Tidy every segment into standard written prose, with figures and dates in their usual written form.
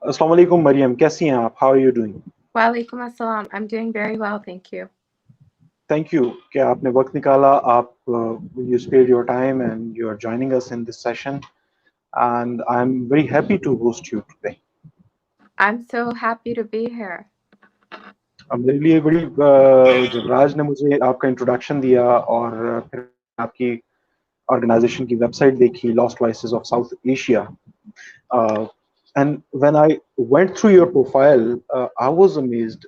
अस्सलाम वालेकुम मरियम, कैसी हैं आप? How are you doing? Walaikum assalam. I'm doing very well, thank you. Thank you कि आपने वक्त निकाला. आप you spared your time and you are joining us in this session, and I'm very happy to host you today. I'm so happy to be here. अब मेरे लिए बड़ी जब राज ने मुझे आपका इंट्रोडक्शन दिया और फिर आपकी ऑर्गेनाइजेशन की वेबसाइट देखी, lost voices of south Asia, and when I went through your profile, I was amazed.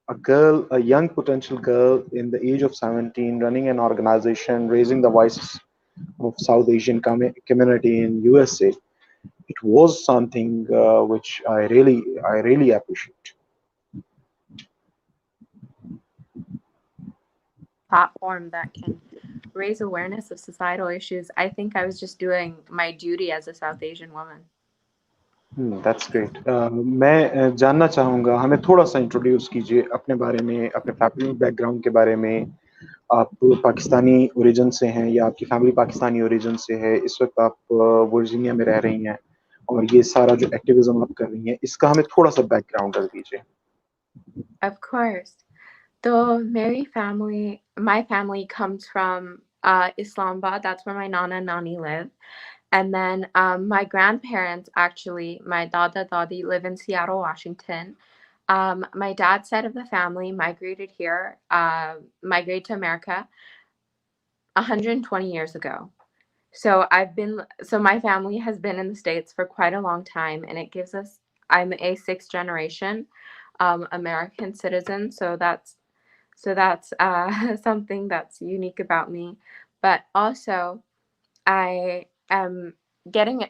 A girl, a young potential girl in the age of 17, running an organization, raising the voices of South Asian community in USA. It was something which I really appreciate. Platform that can raise awareness of societal issues. I think I was just doing my duty as a South Asian woman. That's great. मैं जानना चाहूँगा, हमें थोड़ा सा introduce कीजिए अपने बारे में, अपने फैमिली बैकग्राउंड के बारे में. आप पाकिस्तानी ओरिजिन से हैं या आपकी फैमिली पाकिस्तानी ओरिजिन से है? इस वक्त आप वर्जीनिया में रह रही हैं और ये सारा जो एक्टिविज्म आप कर रही हैं, इसका हमें थोड़ा सा बैकग्राउंड कर दीजिए. Of course. So my family comes from Islamabad. That's where my nana and nani live. And then my grandparents, actually, my dada dadi, live in Seattle, Washington. My dad's side of the family migrated to America 120 years ago. So my family has been in the States for quite a long time, and I'm a sixth generation American citizen. So that's something that's unique about me. But also, I am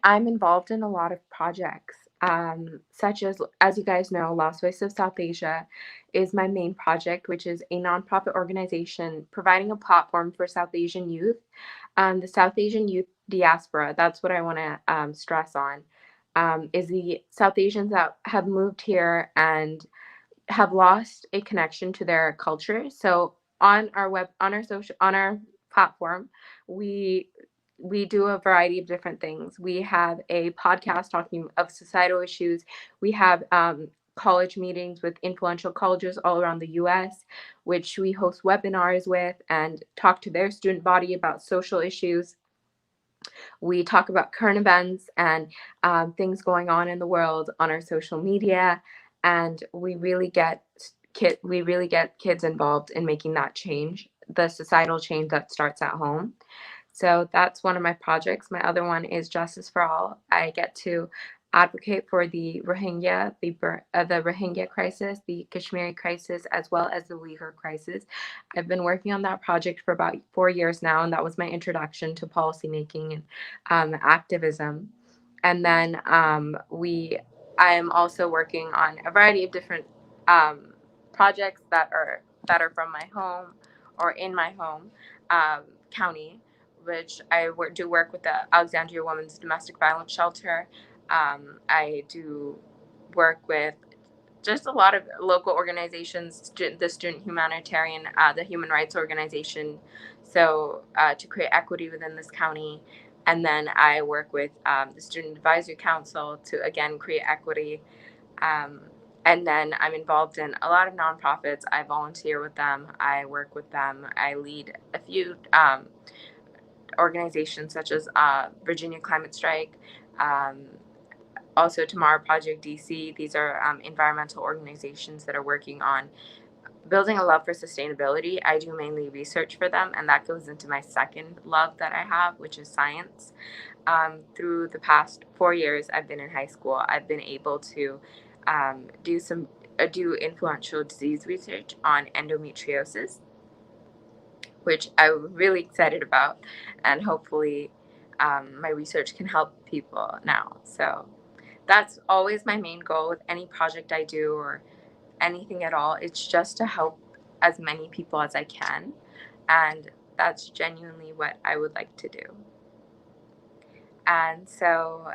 I'm involved in a lot of projects, such as you guys know, Lost Voice of South Asia is my main project, which is a nonprofit organization providing a platform for South Asian youth, the South Asian youth diaspora. That's what I want to stress on, is the South Asians that have moved here and have lost a connection to their culture. So on our platform, we we do a variety of different things. We have a podcast talking of societal issues. We have college meetings with influential colleges all around the US, which we host webinars with and talk to their student body about social issues. We talk about current events and things going on in the world on our social media, and we really get kids involved in making that change, the societal change that starts at home. So that's one of my projects. My other one is Justice for All. I get to advocate for the Rohingya crisis, the Kashmiri crisis, as well as the Uyghur crisis. I've been working on that project for about 4 years now, and that was my introduction to policymaking and activism. And then I am also working on a variety of different projects that are from my home or in my home county, which do work with the Alexandria Women's Domestic Violence Shelter. I do work with just a lot of local organizations, the Student Humanitarian, the Human Rights Organization, so to create equity within this county. And then I work with the Student Advisory Council to, again, create equity. Um, and then I'm involved in a lot of nonprofits. I volunteer with them. I work with them. I lead a few organizations such as Virginia Climate Strike, also Tomorrow Project DC. These are environmental organizations that are working on building a love for sustainability. I do mainly research for them, and that goes into my second love that I have, which is science. Through the past 4 years I've been in high school, I've been able to do influential disease research on endometriosis, which I'm really excited about, and hopefully my research can help people now. So that's always my main goal with any project I do or anything at all. It's just to help as many people as I can, and that's genuinely what I would like to do. And so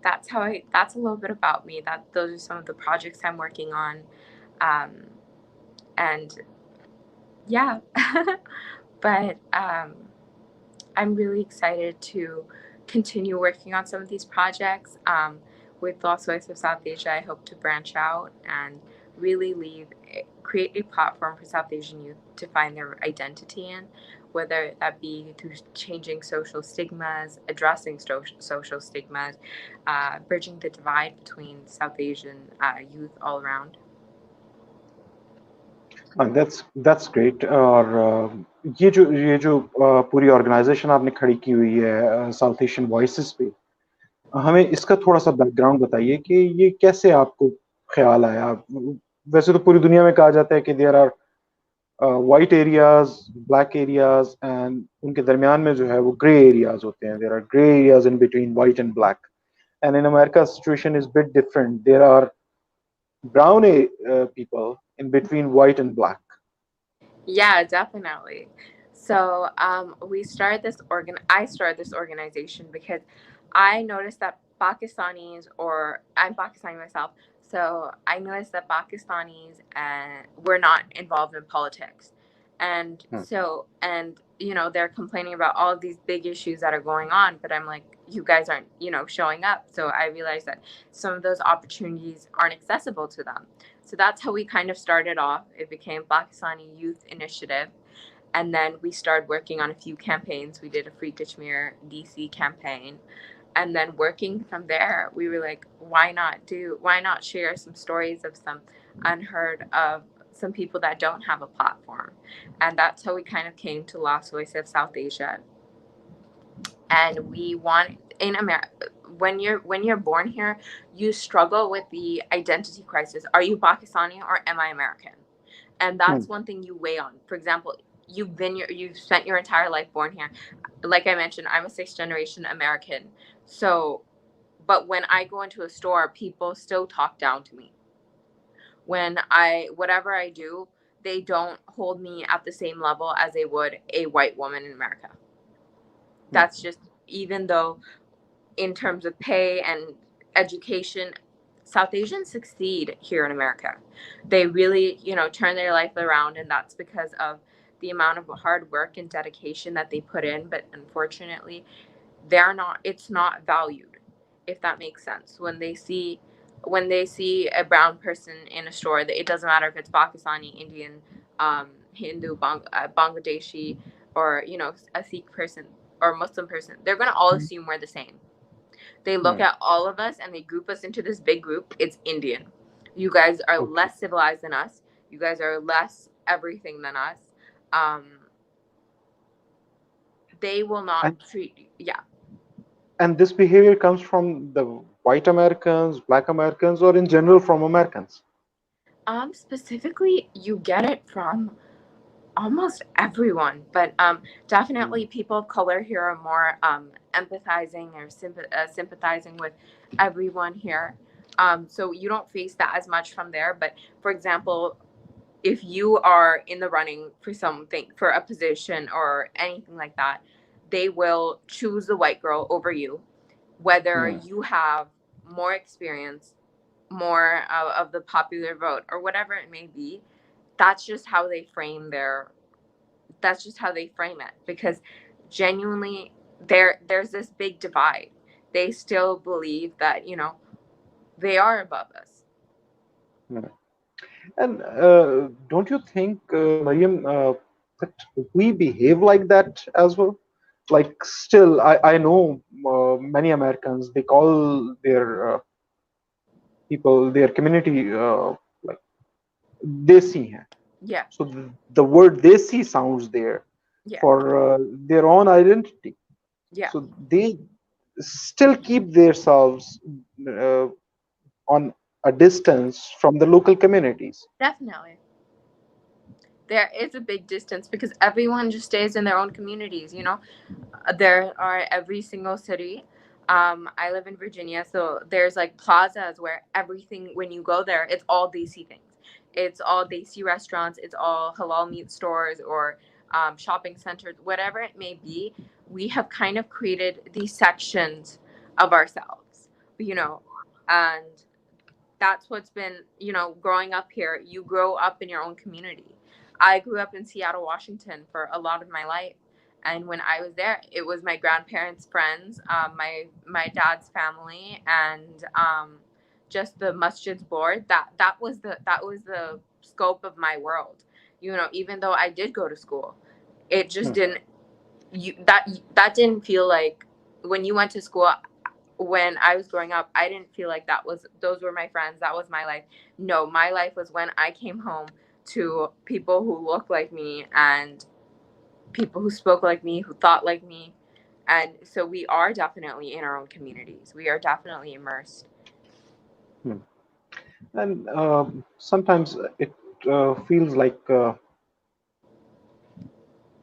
that's a little bit about me. That those are some of the projects I'm working on, and yeah. But I'm really excited to continue working on some of these projects. with Lost Voice of South Asia, I hope to branch out and really create a platform for South Asian youth to find their identity in, whether that be through changing social stigmas, addressing social stigmas, bridging the divide between South Asian youth all around. That's great. और ये जो पूरी organisation आपने खड़ी की हुई है south Asian voices पे, हमें इसका थोड़ा सा बैकग्राउंड बताइए कि ये कैसे आपको ख्याल आया। वैसे तो पूरी दुनिया में कहा जाता है कि there are white areas, black areas, and उनके दरमियान में जो है वो ग्रे एरियाज होते हैं। There are grey areas in between white and black, and in America situation is bit different. There are brown people in between white and black. Yeah, definitely. So we started this I started this organization because I noticed that Pakistanis, or I'm Pakistani myself, so I noticed that Pakistanis were not involved in politics, and Hmm. they're complaining about all of these big issues that are going on, but I'm like, you guys aren't showing up. So I realized that some of those opportunities aren't accessible to them. So that's how we kind of started off. It became Pakistani Youth Initiative. And then we started working on a few campaigns. We did a Free Kashmir DC campaign. And then working from there, we were like, why not share some stories of some unheard of some people that don't have a platform? And that's how we kind of came to Lost Voice of South Asia. And we want in America, when you're born here, you struggle with the identity crisis. Are you Pakistani or am I American? And that's one thing you weigh on. For example, you've spent your entire life born here. Like I mentioned, I'm a sixth generation American. So, but when I go into a store, people still talk down to me. Whatever I do, they don't hold me at the same level as they would a white woman in America. That's just, even though in terms of pay and education, South Asians succeed here in America. They really, turn their life around, and that's because of the amount of hard work and dedication that they put in. But unfortunately, it's not valued, if that makes sense. When they see a brown person in a store, it doesn't matter if it's Pakistani, Indian, Hindu, Bangladeshi, or a Sikh person or Muslim person, they're going to all assume we're the same. They look at all of us and they group us into this big group. It's Indian. You guys are less civilized than us. You guys are less everything than us. They will not treat you. Yeah. And this behavior comes from the white Americans, black Americans, or in general from Americans? Specifically, you get it from almost everyone, but definitely people of color here are more empathizing or sympathizing with everyone here. So you don't face that as much from there. But for example, if you are in the running for something, for a position or anything like that, they will choose the white girl over you, whether you have more experience, more of the popular vote, or whatever it may be. That's just how they frame it, because genuinely there's this big divide. They still believe that they are above us. And don't you think, Mariam, that we behave like that as well? Like, still, I know many Americans, they call their people, their community, like, Desi hai. Yeah. So the word Desi sounds there for their own identity. Yeah. So they still keep themselves on a distance from the local communities. Definitely. There is a big distance because everyone just stays in their own communities. There are every single city. I live in Virginia, so there's like plazas where everything, when you go there, it's all Desi things. It's all Desi restaurants. It's all halal meat stores or shopping centers, whatever it may be. We have kind of created these sections of ourselves, and that's what's been, growing up here. You grow up in your own community. I grew up in Seattle, Washington for a lot of my life. And when I was there, it was my grandparents' friends, my dad's family, and just the masjid's board. That was the scope of my world. Even though I did go to school, it just didn't. That didn't feel like when you went to school. When I was growing up, I didn't feel like those were my friends. That was my life. No, my life was when I came home to people who looked like me and people who spoke like me, who thought like me. And so we are definitely in our own communities. We are definitely immersed. Hmm. And sometimes it feels like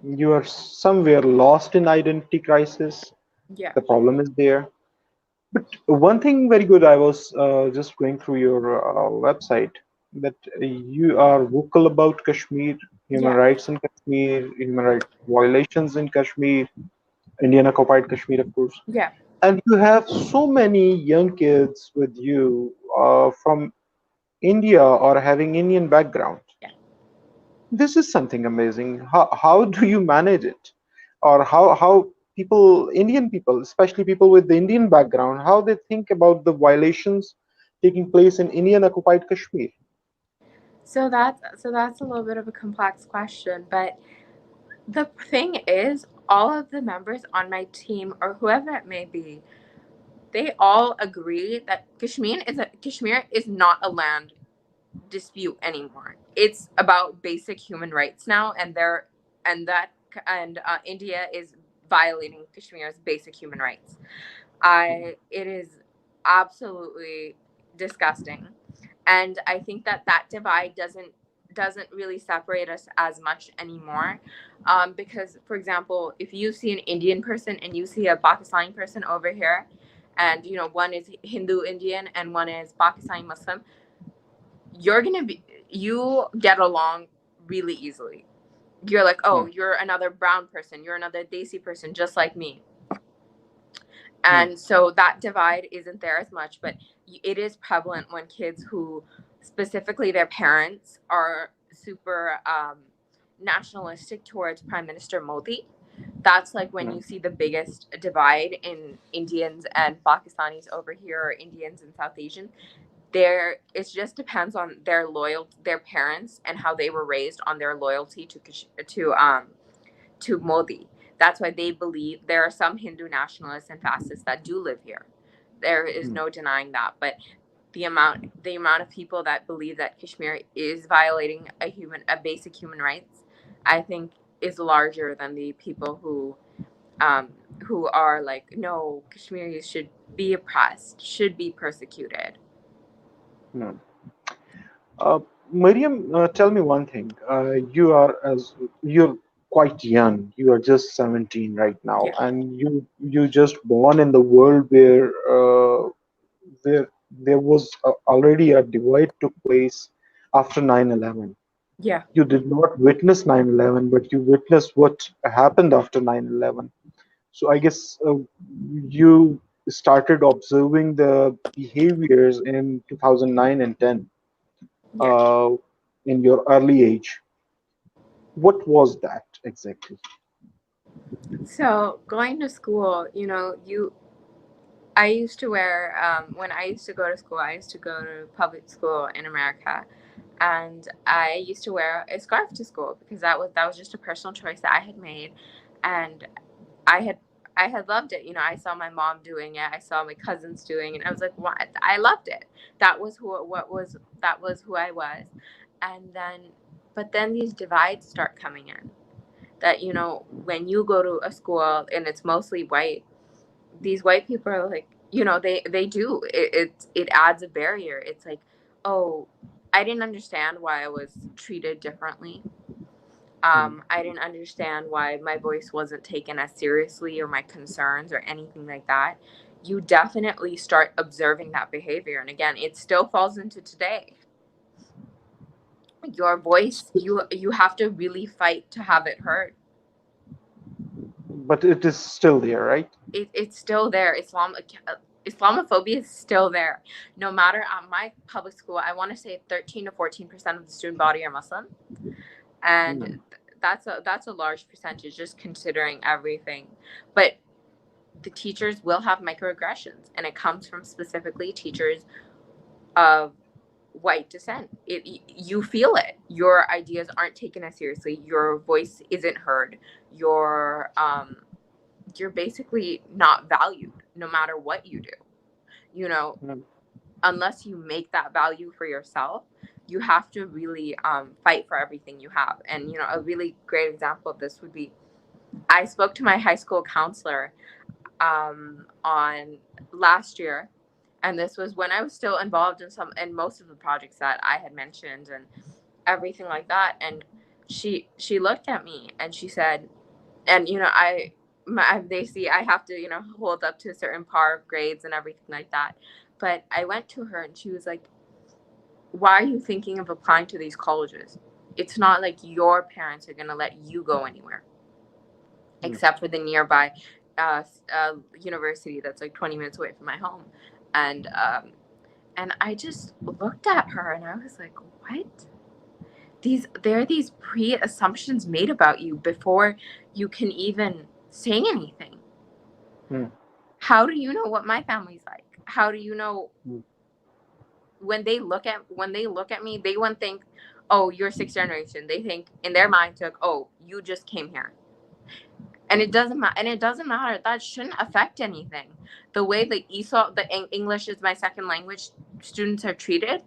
you are somewhere lost in identity crisis. Yeah. The problem is there. But one thing very good, I was just going through your website, that you are vocal about Kashmir, human Yeah. rights in Kashmir, human rights violations in Kashmir, Indian occupied Kashmir, of course. Yeah. And you have so many young kids with you from India or having Indian background. Yeah. This is something amazing. How do you manage it? Or how people, Indian people, especially people with the Indian background, how they think about the violations taking place in Indian occupied Kashmir? So that's a little bit of a complex question, but the thing is, all of the members on my team or whoever it may be, they all agree that Kashmir is not a land dispute anymore. It's about basic human rights now, and that and India is violating Kashmir's basic human rights. It is absolutely disgusting, and I think that divide doesn't really separate us as much anymore, because, for example, if you see an Indian person and you see a Pakistani person over here, and one is Hindu Indian and one is Pakistani Muslim, you get along really easily. You're like, oh, Hmm, you're another brown person, you're another Desi person just like me. hmm, And so that divide isn't there as much, but it is prevalent when kids who, specifically their parents, are super nationalistic towards Prime Minister Modi. That's like when hmm, you see the biggest divide in Indians and Pakistanis over here, or Indians and South Asian. It just depends on their parents and how they were raised on their loyalty to Modi. That's why they believe there are some Hindu nationalists and fascists that do live here. There is hmm. no denying that, but the amount of people that believe that Kashmir is violating a basic human rights, I think, is larger than the people who are like, no, Kashmiris should be oppressed, should be persecuted. Hmm. Uh, Miriam, tell me one thing. You're quite young. You are just 17 right now, Yeah, and you just born in the world where there was already a divide took place after 9/11. yeah. You did not witness 9/11, but you witnessed what happened after 9/11. So I guess you started observing the behaviors in 2009 and 10 Yeah. uh, in your early age. What was that exactly? So going to school, I used to wear, when I used to go to school, I used to go to public school in America, and I used to wear a scarf to school because that was just a personal choice that I had made, and I had I had loved it. I saw my mom doing it, I saw my cousins doing it, and I was like, what? I loved it. That was who I was, and then these divides start coming in. That when you go to a school and it's mostly white, these white people are like, they do it adds a barrier. It's like, oh, I didn't understand why I was treated differently. Hmm. I didn't understand why my voice wasn't taken as seriously, or my concerns or anything like that. You definitely start observing that behavior, and again, it still falls into today. Your voice, you have to really fight to have it heard. But it is still there, right? It's still there. Islamophobia is still there. No matter at my public school, I want to say 13 to 14% of the student body are Muslim, and Hmm. that's a large percentage, just considering everything. But the teachers will have microaggressions, and it comes from specifically teachers of white descent. You feel it. Your ideas aren't taken as seriously. Your voice isn't heard. You're basically not valued, no matter what you do. You know, Mm. unless you make that value for yourself, you have to really fight for everything you have. And a really great example of this would be, I spoke to my high school counselor on last year, and this was when I was still involved in most of the projects that I had mentioned and everything like that. And she looked at me and she said, and they see I have to hold up to certain par grades and everything like that. But I went to her and she was like, why are you thinking of applying to these colleges? It's not like your parents are going to let you go anywhere Mm. except for the nearby university that's like 20 minutes away from my home. And I just looked at her and I was like, what? There are these pre-assumptions made about you before you can even say anything. Mm. How do you know what my family's like? How do you know Mm. when they look at me, they won't think, oh, you're sixth generation. They think in their mind, like, oh, you just came here. And it doesn't matter. And it doesn't matter. That shouldn't affect anything. The way the English is my second language students are treated,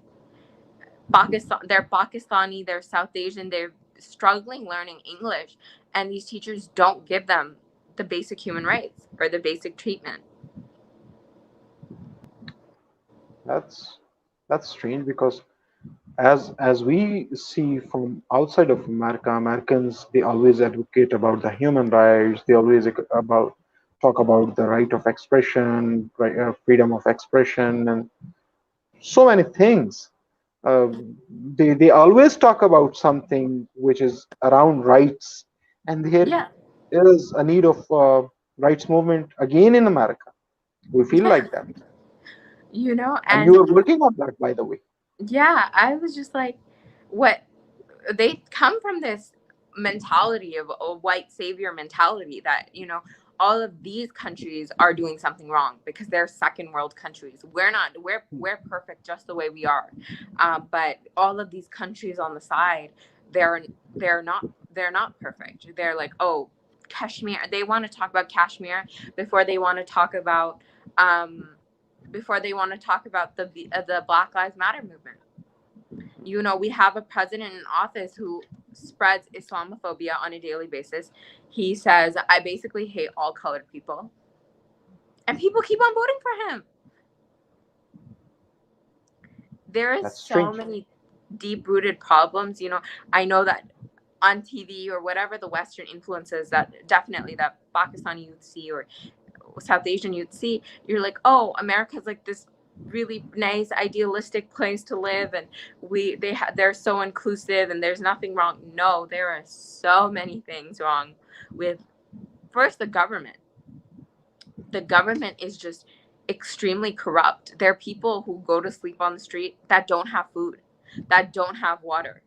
they're Pakistani, they're South Asian, they're struggling learning English, and these teachers don't give them the basic human rights or the basic treatment. That's strange because as we see from outside of America, Americans, they always advocate about the human rights. They always about talk about the right of expression, right, freedom of expression, and so many things. Uh, they always talk about something which is around rights, and there Yeah, is a need of rights movement again in America. We feel yeah, like that, and and you are working on that, by the way. yeah, I was just like, what? They come from this mentality of a white savior mentality that all of these countries are doing something wrong because they're second world countries. We're not. We're perfect just the way we are. But all of these countries on the side, they're they're not they're not perfect. They're like, oh, Kashmir. They want to talk about Kashmir before they want to talk about the Black Lives Matter movement. We have a president in office who spreads Islamophobia on a daily basis. He says, I basically hate all colored people. And people keep on voting for him. There is That's so strange. many deep rooted problems. I know that on TV or whatever the Western influences that definitely that Pakistani youth see or South Asian you'd see, you're like, oh, America's like this really nice, idealistic place to live, and they're so inclusive, and there's nothing wrong. No, there are so many things wrong with first the government. The government is just extremely corrupt. There are people who go to sleep on the street that don't have food, that don't have water,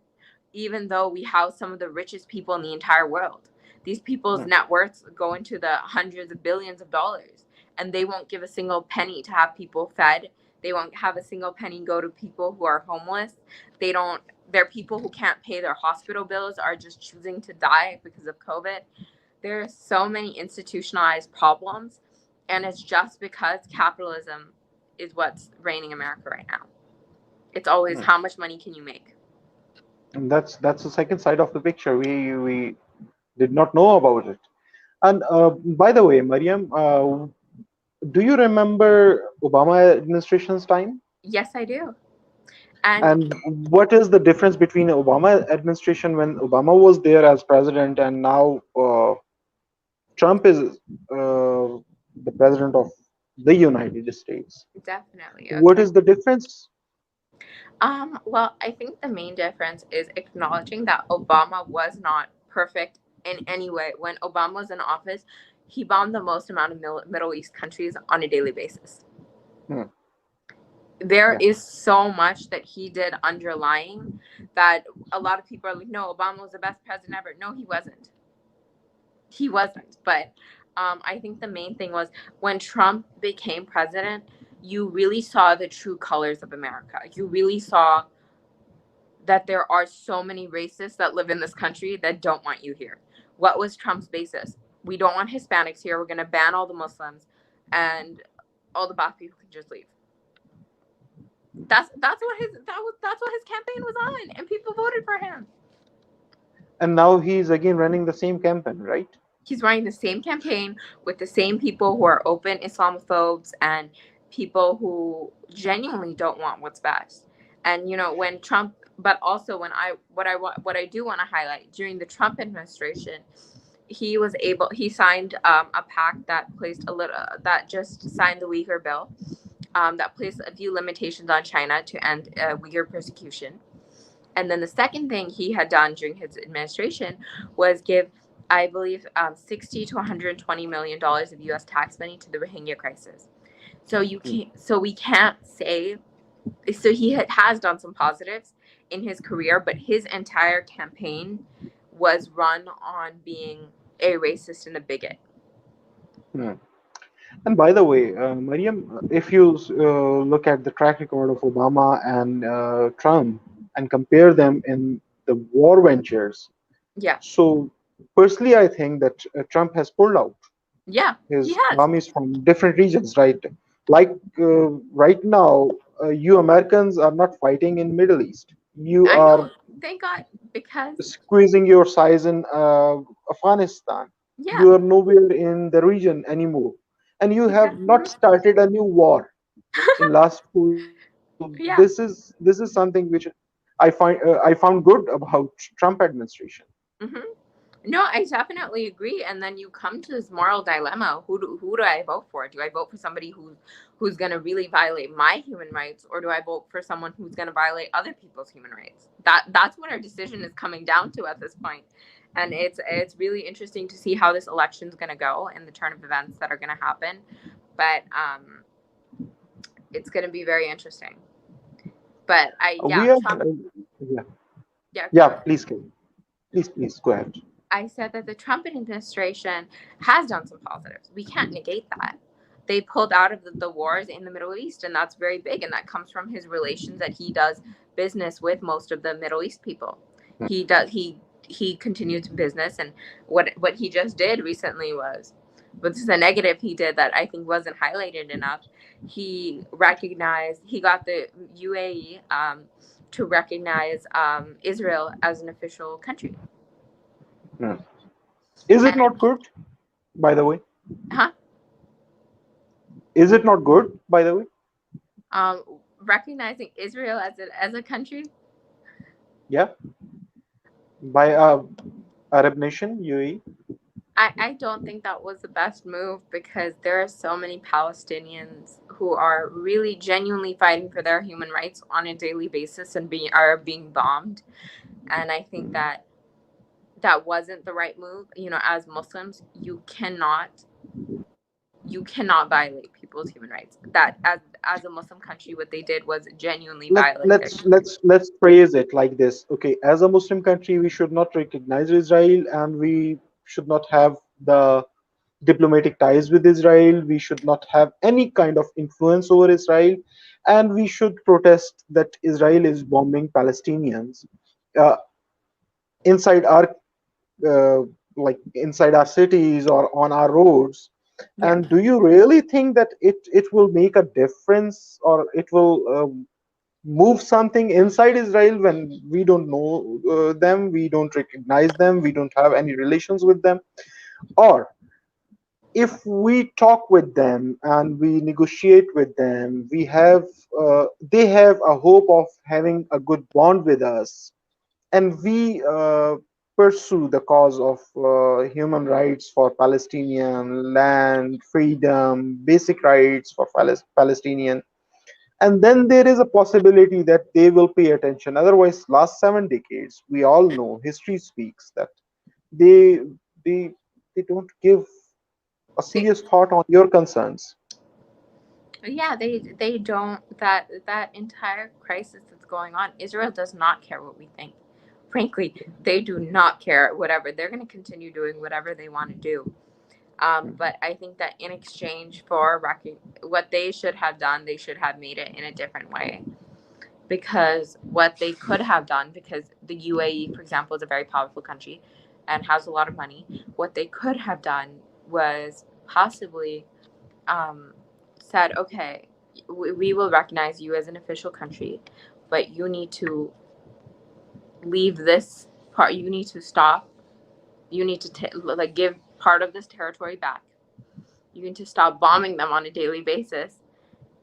even though we house some of the richest people in the entire world. These people's Hmm. net worths go into the hundreds of billions of dollars, and they won't give a single penny to have people fed. They won't have a single penny go to people who are homeless. They don't. There are people who can't pay their hospital bills, are just choosing to die because of COVID. There are so many institutionalized problems, and it's just because capitalism is what's reigning America right now. It's always Hmm. how much money can you make. And that's the second side of the picture. We did not know about it. And by the way, Mariam, do you remember Obama administration's time? Yes, I do. And And what is the difference between Obama administration when Obama was there as president and now Trump is the president of the United States? definitely, What okay. is the difference? Well, I think the main difference is acknowledging that Obama was not perfect in any way. When Obama was in office, he bombed the most amount of Middle East countries on a daily basis. Hmm. There Yeah. is so much that he did underlying that a lot of people are like, no, Obama was the best president ever. No, he wasn't. He wasn't. But I think the main thing was when Trump became president, you really saw the true colors of America. You really saw that there are so many racists that live in this country that don't want you here. What was Trump's basis? We don't want Hispanics here. We're going to ban all the Muslims, and all the black people can just leave. That's what his campaign was on, and people voted for him. And now he's again running the same campaign, right? He's running the same campaign with the same people who are open Islamophobes and people who genuinely don't want what's best. And when Trump, but also what I do want to highlight during the Trump administration, he signed a pact that placed a little that just signed the Uyghur bill, that placed a few limitations on China to end Uyghur persecution. And then the second thing he had done during his administration was give, I believe, 60 to 120 million dollars of U.S. tax money to the Rohingya crisis. So we can't say. So he has done some positives in his career, but his entire campaign was run on being a racist and a bigot. Hmm. And by the way, Mariam, if you look at the track record of Obama and Trump and compare them in the war ventures, Yeah, so personally, I think that Trump has pulled out yeah, he his has. armies from different regions, right? Like right now, you Americans are not fighting in Middle East. You I know. are Thank God, because squeezing your size in Afghanistan. yeah, You are nowhere in the region anymore, and you have not started a new war in last 2 years. So yeah. this is something which I found good about Trump administration. Hmm. No, I definitely agree. And then you come to this moral dilemma: who do I vote for? Do I vote for somebody who's going to really violate my human rights, or do I vote for someone who's going to violate other people's human rights? That's what our decision is coming down to at this point. And it's really interesting to see how this election is going to go and the turn of events that are going to happen. But it's going to be very interesting. But We are Trump. yeah, Yeah, yeah. go ahead. Please go ahead. I said that the Trump administration has done some positives. We can't negate that. They pulled out of the wars in the Middle East, and that's very big. And that comes from his relations that he does business with most of the Middle East people. He does he continues business, and what he just did recently was, but this is a negative he did that I think wasn't highlighted enough. He got the UAE to recognize Israel as an official country. Hmm. Is it And not good, by the way? huh? Is it not good, by the way? um, Recognizing Israel as a country. Yeah, by Arab nation, UAE. I don't think that was the best move because there are so many Palestinians who are really genuinely fighting for their human rights on a daily basis and are being bombed. And I think that wasn't the right move. As Muslims, you cannot violate people's human rights. That as a Muslim country, what they did was genuinely Let, violate their let's human rights. let's let's phrase it like this. Okay, as a Muslim country, we should not recognize Israel, and we should not have the diplomatic ties with Israel. We should not have any kind of influence over Israel, and we should protest that Israel is bombing Palestinians uh, inside our uh, inside our cities or on our roads. Yeah. And do you really think that it will make a difference, or it will move something inside Israel when we don't know them, we don't recognize them, we don't have any relations with them? Or if we talk with them and we negotiate with them, they have a hope of having a good bond with us, and we pursue the cause of human rights for Palestinian land, freedom, basic rights for Palestinian, and then there is a possibility that they will pay attention. Otherwise, last 7 decades, we all know history speaks that they they they don't give a serious thought on your concerns. Yeah, they don't, that entire crisis that's going on, Israel does not care what we think. Frankly, they do not care. Whatever, they're going to continue doing whatever they want to do. But I think that in exchange for what they should have done, they should have made it in a different way. Because what they could have done, because the UAE, for example, is a very powerful country and has a lot of money, what they could have done was possibly um, said, okay, we will recognize you as an official country, but you need to leave this part. You need to stop. You need to like give part of this territory back. You need to stop bombing them on a daily basis,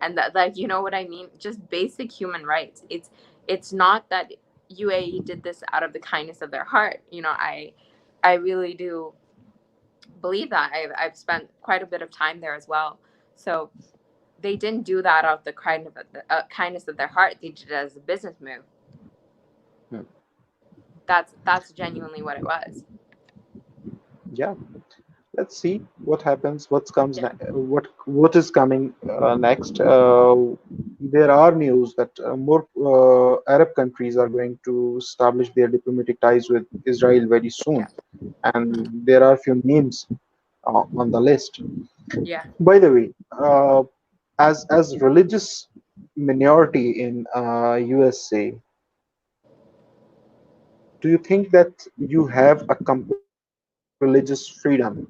and that, like, you know what I mean? Just basic human rights. It's not that UAE did this out of the kindness of their heart. You know, I really do believe that. I've spent quite a bit of time there as well. So they didn't do that out of the kindness of their heart. They did it as a business move. Hmm. That's genuinely what it was. Yeah, let's see what happens. What comes Yeah. what is coming next. There are news that more Arab countries are going to establish their diplomatic ties with Israel very soon, Yeah. and there are few names on the list. Yeah. By the way, as religious minority in USA, do you think that you have a complete religious freedom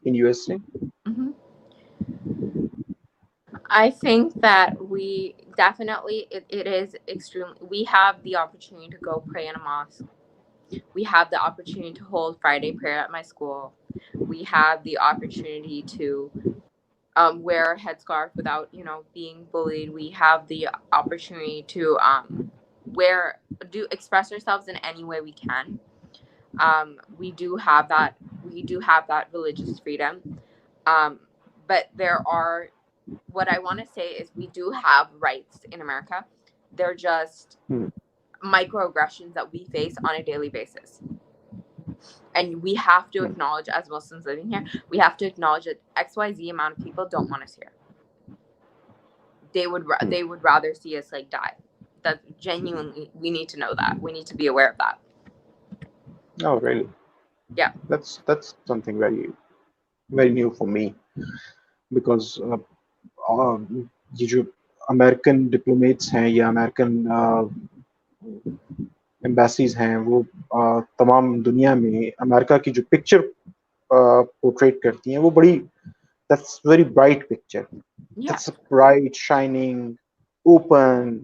in USA? hmm I think that we definitely, it is extremely, we have the opportunity to go pray in a mosque. We have the opportunity to hold Friday prayer at my school. We have the opportunity to wear a headscarf without, being bullied. We have the opportunity to wear, do express ourselves in any way we can. We do have that. We do have that religious freedom. Um, but there are, what I want to say is, we do have rights in America. They're just Hmm. microaggressions that we face on a daily basis. And we have to Hmm. acknowledge, as Muslims living here, we have to acknowledge that XYZ amount of people don't want us here. Hmm. They would rather see us like die. That genuinely, we need to know that. We need to be aware of that. Oh, really? Yeah. That's something very very new for me because ये जो American diplomats हैं या American embassies हैं वो तमाम दुनिया में America की जो पिक्चर पोर्ट्रेट करती हैं वो बड़ी that's very bright picture. Yeah. That's a bright, shining, open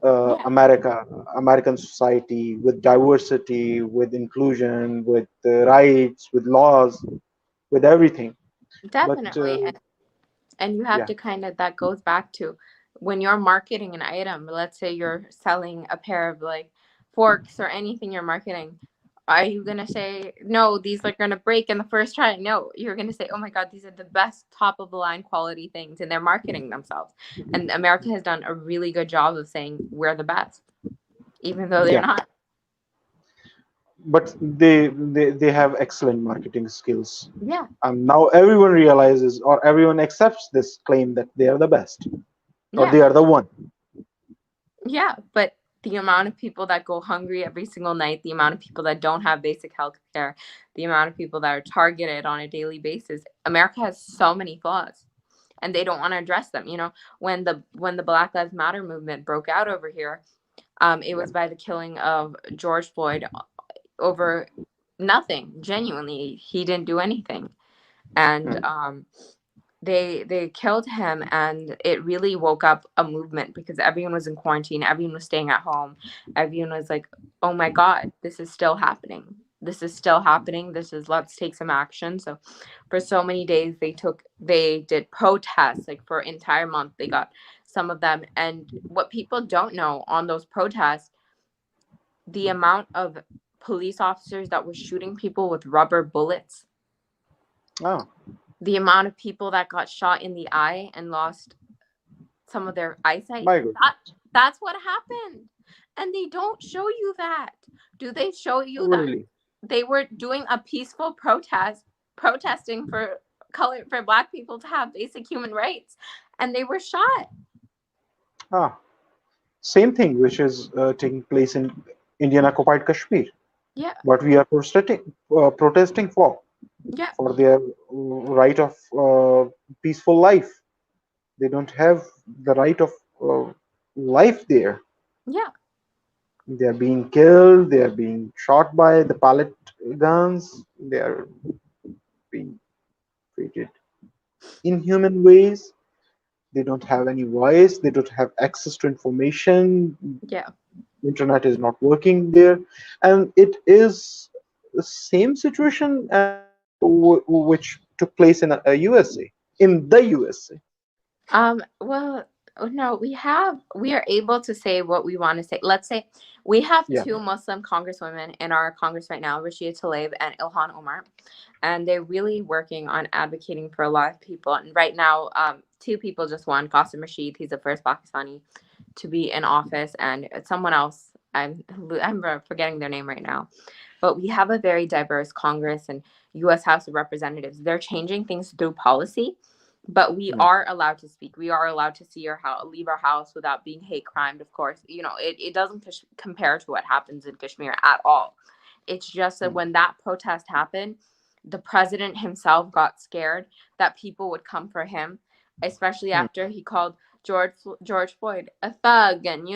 Yeah. American society with diversity, with inclusion, with rights, with laws, with everything. But Definitely. And you have yeah, to kind of, that goes back to when you're marketing an item. Let's say you're selling a pair of like forks or anything you're marketing. Are you going to say, no, these are going to break in the first try? No, you're going to say, oh my God, these are the best top of the line quality things. And they're marketing themselves. And America has done a really good job of saying we're the best, even though they're yeah. not. But they have excellent marketing skills. Yeah. Now everyone realizes or everyone accepts this claim that they are the best or Yeah. they are the one. Yeah, but the amount of people that go hungry every single night, the amount of people that don't have basic health care, the amount of people that are targeted on a daily basis, America has so many flaws, and they don't want to address them. When the Black Lives Matter movement broke out over here, it Yeah. was by the killing of George Floyd over nothing. Genuinely, he didn't do anything, and Mm. they killed him, and it really woke up a movement because everyone was in quarantine, everyone was staying at home, everyone was like, oh my God, this is still happening, this is, let's take some action. So for so many days they did protests, like for an entire month. They got some of them, and what people don't know on those protests, the amount of police officers that were shooting people with rubber bullets, Oh, the amount of people that got shot in the eye and lost some of their eyesight. my goodness. That's what happened. And they don't show you that. Do they show you that Really? they were doing a peaceful protesting for black people to have basic human rights, and they were shot. Ah, same thing which is taking place in Indian occupied Kashmir. Yeah, What we are protesting yeah, for their right of peaceful life. They don't have the right of life there. yeah, They are being killed. They are being shot by the pellet guns. They are being treated inhuman ways. They don't have any voice. They don't have access to information. yeah. Internet is not working there, and it is the same situation which took place in USA, in the USA. Well, no, we are able to say what we want to say. Let's say we have Yeah. two Muslim congresswomen in our Congress right now, Rashida Tlaib and Ilhan Omar, and they're really working on advocating for a lot of people. And right now, two people just won. Qasim Rashid, he's the first Pakistani to be in office, and someone else, I'm forgetting their name right now. But we have a very diverse Congress and U.S. House of Representatives. They're changing things through policy, but we Mm, are allowed to speak. We are allowed to see our house, leave our house without being hate crimed. Of course, it doesn't compare to what happens in Kashmir at all. It's just that mm, when that protest happened, the president himself got scared that people would come for him, especially mm, after he called George Floyd a thug, and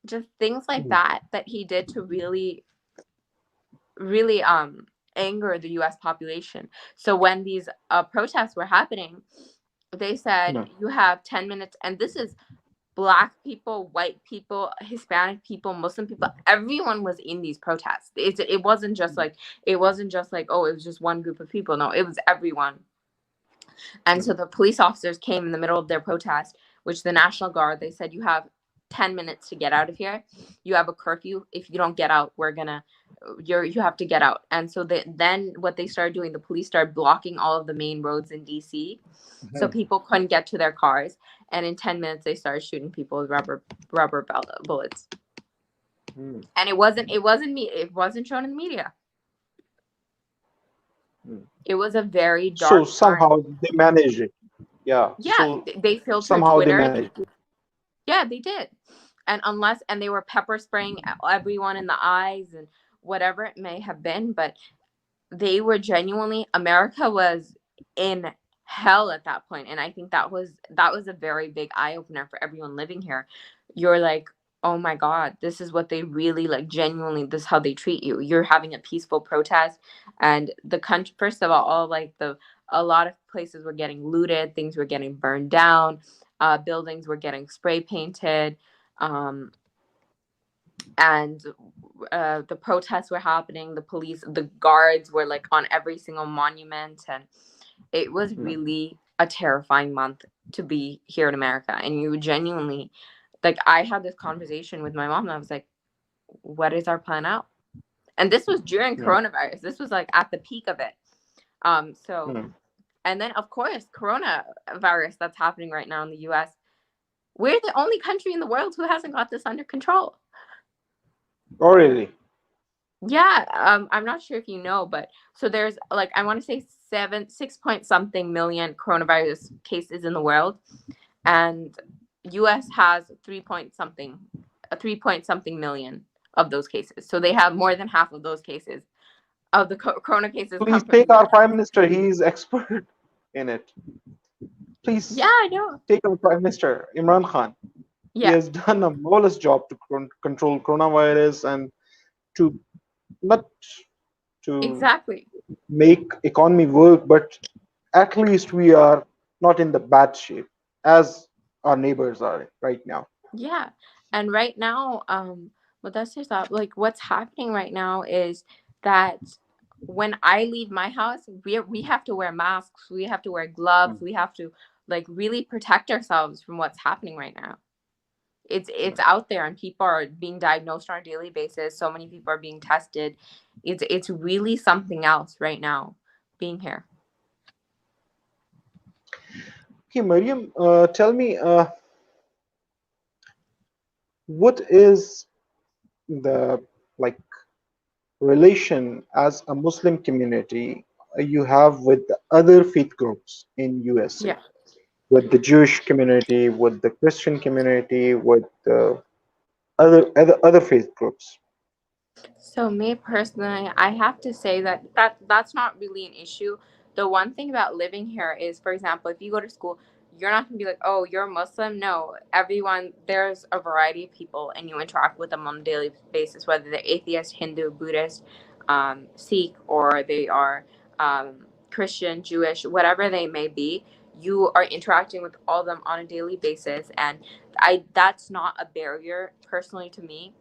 just things like mm, that he did to really anger the US population. So when these protests were happening, they said mm, you have 10 minutes, and this is black people, white people, Hispanic people, Muslim people, everyone was in these protests. It wasn't just mm, like oh, it was just one group of people. No, it was everyone. And mm, so the police officers came in the middle of their protest, which the National Guard, they said, you have 10 minutes to get out of here. You have a curfew. If you don't get out, you have to get out. And so then what they started doing, the police started blocking all of the main roads in DC, so mhm, people couldn't get to their cars. And in 10 minutes, they started shooting people with rubber bullets. mm, And it wasn't shown in the media. mm. It was a very So dark time. somehow they managed it. Yeah. Yeah, So they filtered somehow they Twitter. managed it. Yeah, they did. And they were pepper spraying everyone in the eyes and whatever it may have been, but they were genuinely, America was in hell at that point. And I think that was a very big eye opener for everyone living here. You're like, oh my God, this is what they really, like, genuinely, this is how they treat you. You're having a peaceful protest, and the country, first of all, a lot of places were getting looted, things were getting burned down, buildings were getting spray painted. Um, and the protests were happening, the guards were like on every single monument, and it was Mm, really a terrifying month to be here in America. And you genuinely, like, I had this conversation with my mom, and I was like, what is our plan out? And this was during mm, coronavirus. This was like at the peak of it. So mm. and then of course coronavirus that's happening right now in the US. We're the only country in the world who hasn't got this under control. Oh, really? Yeah, I'm not sure if you know, but so there's, like, I want to say 6 point something million coronavirus cases in the world, and US has 3 point something million of those cases. So they have more than half of those cases of the corona cases Please come from take the our US. Prime Minister. He's expert in it. Yeah, Please I know. take our Prime Minister, Imran Khan. He Yeah, has done a marvelous job to control coronavirus and to not to exactly. make economy work, but at least we are not in the bad shape as our neighbors are right now. Yeah. And right now, well, that's just that, like, what's happening right now is that when I leave my house, we have to wear masks, we have to wear gloves, Mm, we have to, like, really protect ourselves from what's happening right now. It's mm. out there, and people are being diagnosed on a daily basis. So many people are being tested. It's really something else right now being here. Okay, Mariam, tell me, what is the like relation as a Muslim community you have with the other faith groups in USA? Yeah. with the Jewish community, with the Christian community, with the other faith groups? So me personally, I have to say that's not really an issue. The one thing about living here is, for example, if you go to school, you're not gonna be like, oh, you're a Muslim. No, everyone, there's a variety of people, and you interact with them on a daily basis, whether they're atheist, Hindu, Buddhist, Sikh, or they are Christian, Jewish, whatever they may be. You are interacting with all of them on a daily basis, and I that's not a barrier personally to me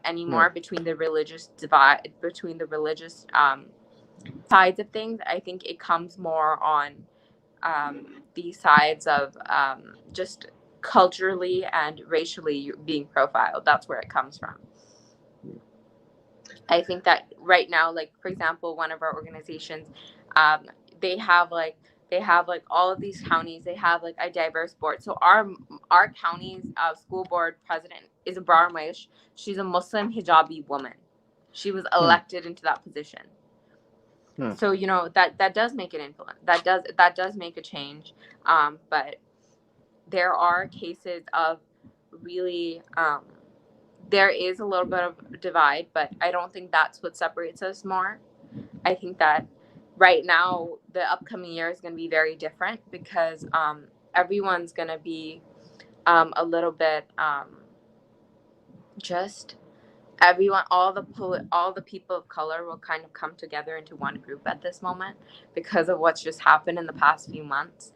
Hmm. anymore between the religious divide, between the religious sides of things. I think it comes more on the sides of just culturally and racially being profiled. That's where it comes from. I think that right now, like for example, one of our organizations, um, they have like they have like all of these counties. They have like a diverse board. So our county's school board president is a Brahmish. She's a Muslim hijabi woman. She was Hmm. elected into that position. Hmm. So you know that does make an influence. That does make a change. But there are cases of really there is a little bit of divide, but I don't think that's what separates us more. I think that right now the upcoming year is going to be very different because everyone's going to be a little bit just everyone all the people of color will kind of come together into one group at this moment because of what's just happened in the past few months.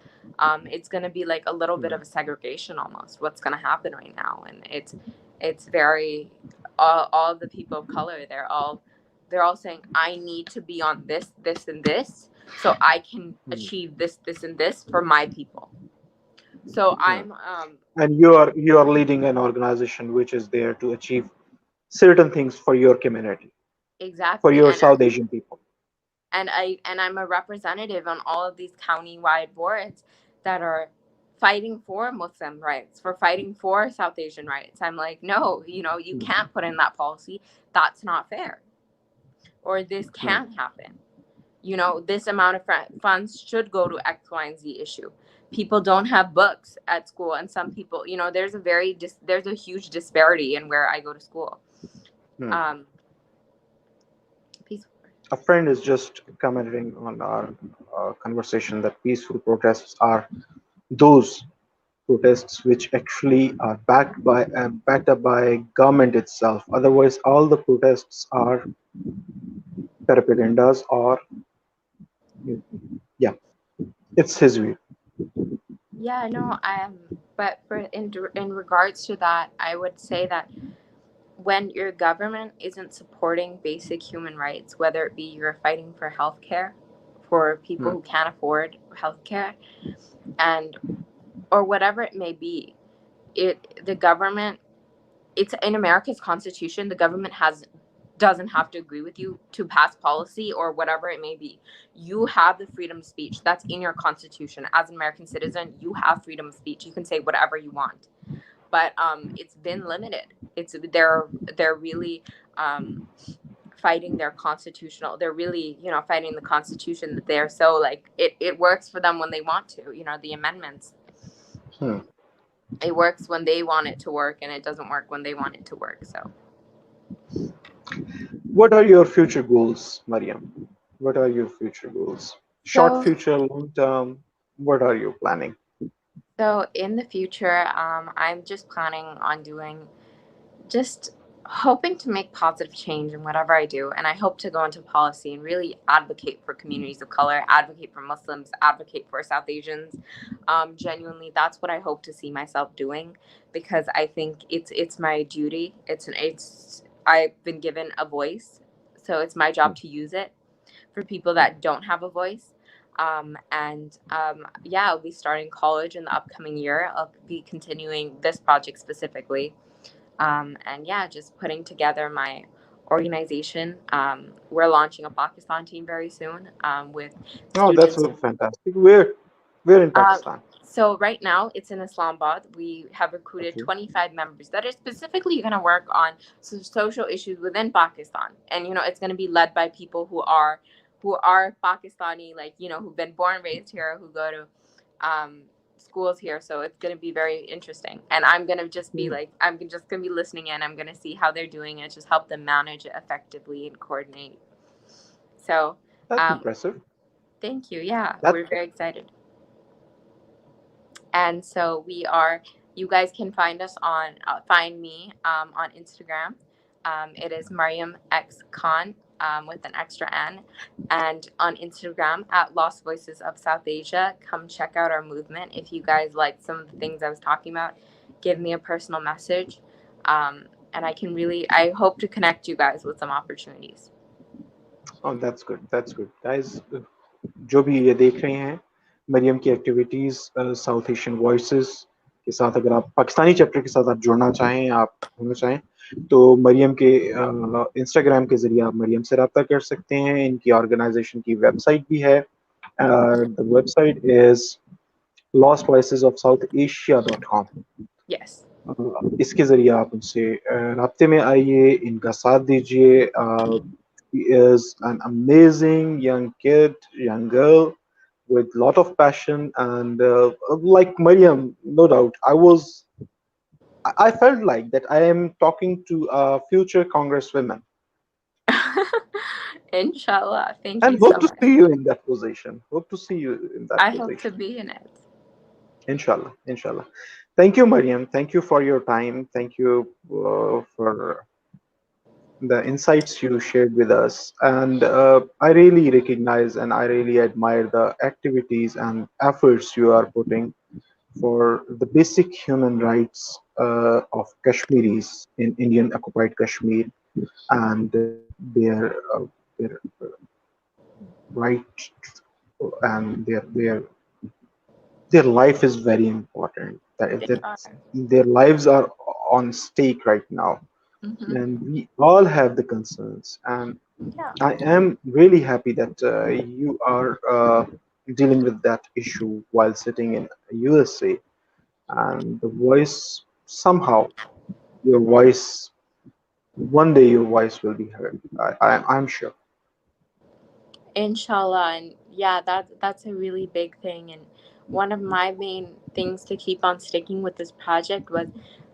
It's going to be like a little bit Hmm. of a segregation almost what's going to happen right now, and it's very all the people of color, they're all saying I need to be on this and this so I can Hmm. achieve this and this for my people. So Hmm. I'm And you are leading an organization which is there to achieve certain things for your community, for exactly, your South Asian people. I'm a representative on all of these county-wide boards that are fighting for Muslim rights, for fighting for South Asian rights. I'm like, no, you know, you Hmm. can't put in that policy. That's not fair. Or this Hmm. can't happen. You know, this amount of funds should go to X, Y, and Z issue. People don't have books at school, and some people, you know, there's a huge disparity in where I go to school. Hmm. Um, peaceful. A friend is just commenting on our conversation that peaceful protests are those protests which actually are backed up by government itself. Otherwise, all the protests are propagandas or yeah, it's his view. Yeah, no, but for in regards to that, I would say that when your government isn't supporting basic human rights, whether it be you're fighting for healthcare for people Hmm. who can't afford healthcare, and or whatever it may be, the government, it's in America's constitution, the government has doesn't have to agree with you to pass policy or whatever it may be. You have the freedom of speech. That's in your constitution. As an American citizen, you have freedom of speech. You can say whatever you want. But it's been limited. It's they're really um, fighting their constitutional. They're really, you know, fighting the constitution that they're so like it works for them when they want to. You know, the amendments. Hmm. It works when they want it to work, and it doesn't work when they want it to work. So. What are your future goals, Mariam? What are your future goals? Short So future, long term? What are you planning? So in the future, I'm just planning on doing, just hoping to make positive change in whatever I do, and I hope to go into policy and really advocate for communities of color, advocate for Muslims, advocate for South Asians. Genuinely, that's what I hope to see myself doing, because I think it's my duty. It's I've been given a voice, so it's my Hmm. job to use it for people that don't have a voice. Yeah, I'll be starting college in the upcoming year. I'll be continuing this project specifically. And yeah, just putting together my organization. We're launching a Pakistan team very soon with Oh, that's students. fantastic. We're in Uh, Pakistan. so right now it's in Islamabad. We have recruited Okay. 25 members that are specifically going to work on social issues within Pakistan, and you know it's going to be led by people who are Pakistani, like you know who've been born and raised here, who go to schools here, so it's going to be very interesting. And I'm going to just be like, I'm just going to be listening in. I'm going to see how they're doing and just help them manage it effectively and coordinate. So, That's impressive. thank you. Yeah, That we're very excited. And so you guys can find us find me on Instagram. It is Maryam X Khan with an extra N. And on Instagram at Lost Voices of South Asia. Come check out our movement. If you guys like some of the things I was talking about, give me a personal message. And I hope to connect you guys with some opportunities. oh, that's good, guys. जो भी ये देख रहे हैं मरियम की activities south Asian voices के साथ, अगर आप पाकिस्तानी चैप्टर के साथ आप जुड़ना चाहें, आप होना चाहें, तो मरियम के इंस्टाग्राम के जरिए आप मरियम से रब्ता कर सकते हैं। इनकी ऑर्गेनाइजेशन की वेबसाइट भी है, the website is lostvoicesoftsouthasia.com। Yes. इसके जरिए आप उनसे राब्ते में आइए, इनका साथ दीजिए। She is an amazing young kid, young girl with lot of passion, and like Maryam, no doubt, I felt like that I am talking to a future congresswoman. Inshallah. Thank And you so hope to much. see you in that position. Hope to see you in that I position. hope to be in it. Inshallah, inshallah. Thank you, Maryam. Thank you for your time. Thank you for the insights you shared with us. And I really recognize and I really admire the activities and efforts you are putting for the basic human rights of Kashmiris in Indian occupied Kashmir, and their right, and their life is very important. They That are. their lives are on stake right now, Mm-hmm. and we all have the concerns. And Yeah. I am really happy that you are dealing with that issue while sitting in USA, and the voice somehow your voice one day your voice will be heard. I'm sure. Inshallah. And yeah, that's a really big thing. And one of my main things to keep on sticking with this project was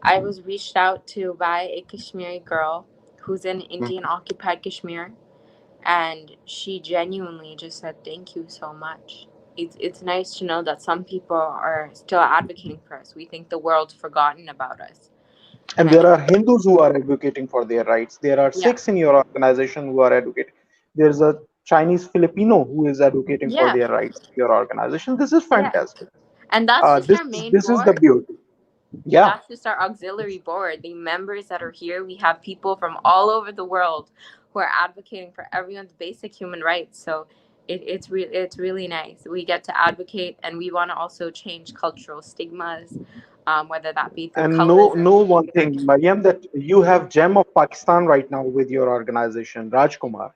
I was reached out to by a Kashmiri girl who's in Indian occupied Kashmir, and she genuinely just said thank you so much. It's nice to know that some people are still advocating for us. We think the world's forgotten about us. And And I there are Hindus who are advocating for their rights. There are Yeah. Sikhs in your organization who are advocating. There's a Chinese Filipino who is advocating for Yeah. their rights in your organization. This is Yeah. fantastic. And that's just This our main this is the board. beauty. Yeah. That's just our auxiliary board. The members that are here, we have people from all over the world who are advocating for everyone's basic human rights. So it's really nice. We get to advocate, and we want to also change cultural stigmas, whether that be through And no, colorism. no one thing, Mariam, that you have gem of Pakistan right now with your organization, Rajkumar.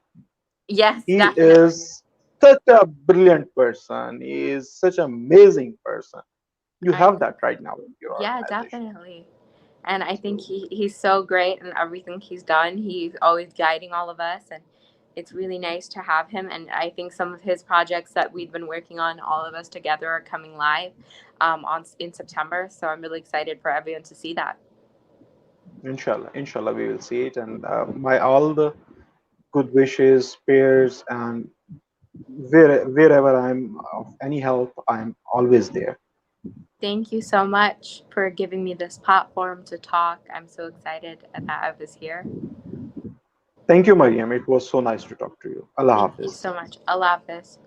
Yes, He definitely. is such a brilliant person. He is such an amazing person. You I have that right now in your Yeah, organization. definitely. And I think So, he's so great in everything he's done. He's always guiding all of us, and it's really nice to have him. And I think some of his projects that we've been working on, all of us together, are coming live in September. So I'm really excited for everyone to see that. inshallah, inshallah, we will see it. And my all the good wishes, prayers, and wherever I'm of any help, I'm always there. Thank you so much for giving me this platform to talk. I'm so excited that I was here. Thank you, Mariam. It was so nice to talk to you. Allah Thank you Hafiz. so much. Allah Hafiz.